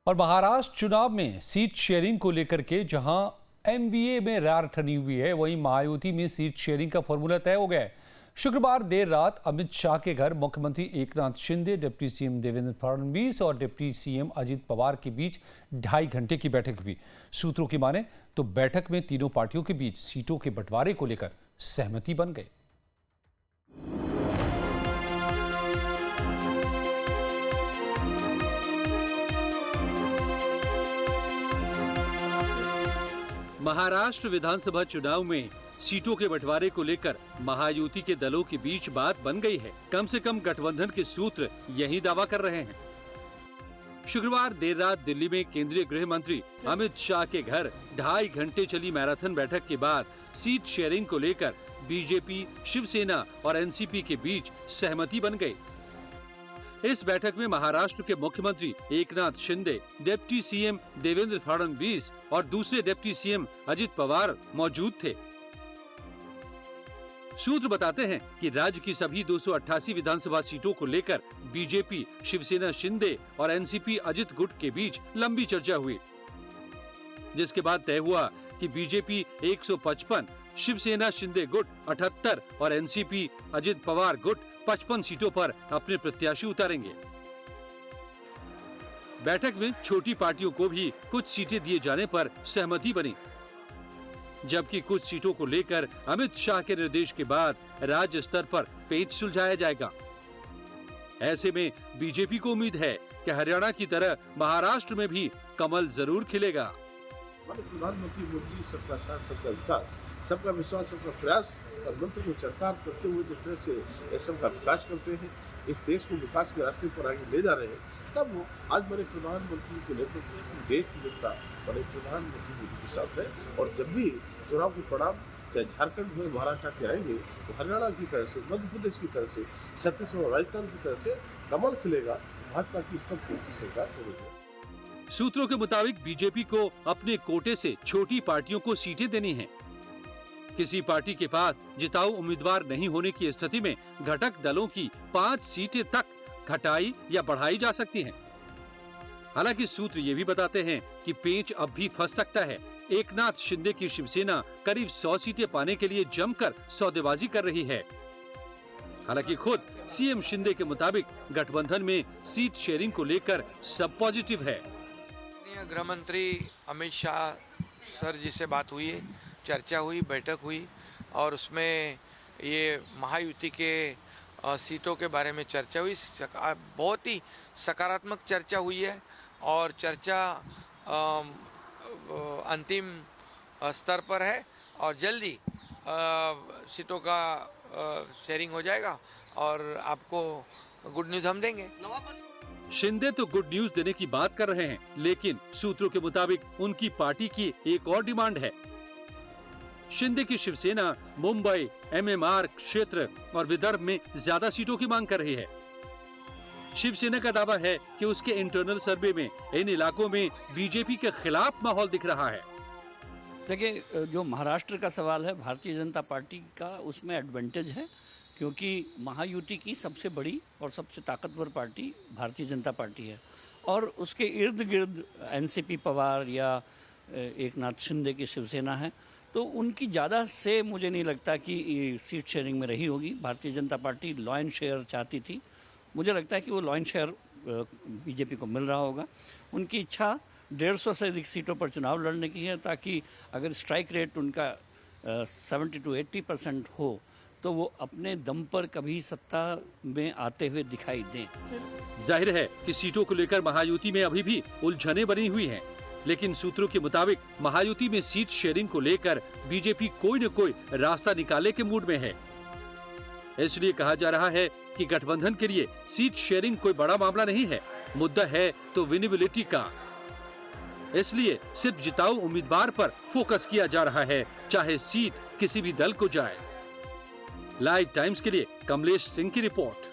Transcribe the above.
और महाराष्ट्र चुनाव में सीट शेयरिंग को लेकर के जहां एमबीए में रार ठनी हुई है, वहीं महायुति में सीट शेयरिंग का फॉर्मूला तय हो गया है। शुक्रवार देर रात अमित शाह के घर मुख्यमंत्री एकनाथ शिंदे, डिप्टी सीएम देवेंद्र फडणवीस और डिप्टी सीएम अजित पवार के बीच 2.5 घंटे की बैठक हुई। सूत्रों की माने तो बैठक में तीनों पार्टियों के बीच सीटों के बंटवारे को लेकर सहमति बन गई। महाराष्ट्र विधानसभा चुनाव में सीटों के बंटवारे को लेकर महायुति के दलों के बीच बात बन गई है। कम से कम गठबंधन के सूत्र यही दावा कर रहे हैं। शुक्रवार देर रात दिल्ली में केंद्रीय गृह मंत्री अमित शाह के घर 2.5 घंटे चली मैराथन बैठक के बाद सीट शेयरिंग को लेकर बीजेपी, शिवसेना और एनसीपी के बीच सहमति बन गई। इस बैठक में महाराष्ट्र के मुख्यमंत्री एकनाथ शिंदे, डिप्टी सीएम देवेंद्र फडणवीस और दूसरे डिप्टी सीएम अजित पवार मौजूद थे। सूत्र बताते हैं कि राज्य की सभी 288 विधानसभा सीटों को लेकर बीजेपी, शिवसेना शिंदे और एनसीपी अजित गुट के बीच लंबी चर्चा हुई, जिसके बाद तय हुआ कि बीजेपी 155, शिवसेना शिंदे गुट 78 और एनसीपी अजित पवार गुट 55 सीटों पर अपने प्रत्याशी उतारेंगे। बैठक में छोटी पार्टियों को भी कुछ सीटें दिए जाने पर सहमति बनी, जबकि कुछ सीटों को लेकर अमित शाह के निर्देश के बाद राज्य स्तर पर पेच सुलझाया जाएगा। ऐसे में बीजेपी को उम्मीद है कि हरियाणा की तरह महाराष्ट्र में भी कमल जरूर खिलेगा। प्रधानमंत्री मोदी जी सबका साथ, सबका विकास, सबका विश्वास, सबका प्रयास और मंत्र को चरितार्थ करते हुए जिस तरह से सबका विकास करते हैं, इस देश को विकास के रास्ते पर आगे ले जा रहे हैं, तब वो आज बड़े प्रधानमंत्री के नेतृत्व में देश की जनता बड़े प्रधानमंत्री मोदी के साथ है। और जब भी चुनाव के परिणाम चाहे झारखंड में, महाराष्ट्र के आएंगे तो हरियाणा की तरह से, मध्य प्रदेश की तरह से, छत्तीसगढ़ और राजस्थान की तरह से कमल खिलेगा। भाजपा की इस पर की सरकार करेगी। सूत्रों के मुताबिक बीजेपी को अपने कोटे से छोटी पार्टियों को सीटें देनी है। किसी पार्टी के पास जिताऊ उम्मीदवार नहीं होने की स्थिति में घटक दलों की 5 सीटें तक घटाई या बढ़ाई जा सकती हैं। हालांकि सूत्र ये भी बताते हैं कि पेंच अब भी फंस सकता है। एकनाथ शिंदे की शिवसेना करीब 100 सीटें पाने के लिए जमकर सौदेबाजी कर रही है। हालांकि खुद सीएम शिंदे के मुताबिक गठबंधन में सीट शेयरिंग को लेकर सब पॉजिटिव है। गृह मंत्री अमित शाह सर जी से बात हुई है, चर्चा हुई, बैठक हुई और उसमें ये महायुति के सीटों के बारे में चर्चा हुई। बहुत ही सकारात्मक चर्चा हुई है और चर्चा अंतिम स्तर पर है और जल्दी सीटों का शेयरिंग हो जाएगा और आपको गुड न्यूज़ हम देंगे। शिंदे तो गुड न्यूज देने की बात कर रहे हैं, लेकिन सूत्रों के मुताबिक उनकी पार्टी की एक और डिमांड है। शिंदे की शिवसेना मुंबई, एमएमआर क्षेत्र और विदर्भ में ज्यादा सीटों की मांग कर रही है। शिवसेना का दावा है कि उसके इंटरनल सर्वे में इन इलाकों में बीजेपी के खिलाफ माहौल दिख रहा है। देखिए, जो महाराष्ट्र का सवाल है, भारतीय जनता पार्टी का उसमें एडवांटेज है, क्योंकि महायुति की सबसे बड़ी और सबसे ताकतवर पार्टी भारतीय जनता पार्टी है और उसके इर्द गिर्द एनसीपी पवार या एकनाथ शिंदे की शिवसेना है, तो उनकी ज़्यादा से मुझे नहीं लगता कि सीट शेयरिंग में रही होगी। Bharatiya Janata party law and share चाहती थी, मुझे लगता है कि वो लॉ एंड शेयर बीजेपी को मिल रहा होगा। उनकी इच्छा 150 से अधिक सीटों पर चुनाव लड़ने की है, ताकि अगर स्ट्राइक रेट उनका 70 to 80% हो तो वो अपने दम पर कभी सत्ता में आते हुए दिखाई दें। जाहिर है कि सीटों को लेकर महायुति में अभी भी उलझनें बनी हुई हैं, लेकिन सूत्रों के मुताबिक महायुति में सीट शेयरिंग को लेकर बीजेपी कोई न कोई रास्ता निकालने के मूड में है। इसलिए कहा जा रहा है कि गठबंधन के लिए सीट शेयरिंग कोई बड़ा मामला नहीं है, मुद्दा है तो विनेबिलिटी का। इसलिए सिर्फ जिताऊ उम्मीदवार पर फोकस किया जा रहा है, चाहे सीट किसी भी दल को जाए। लाइव टाइम्स के लिए कमलेश सिंह की रिपोर्ट।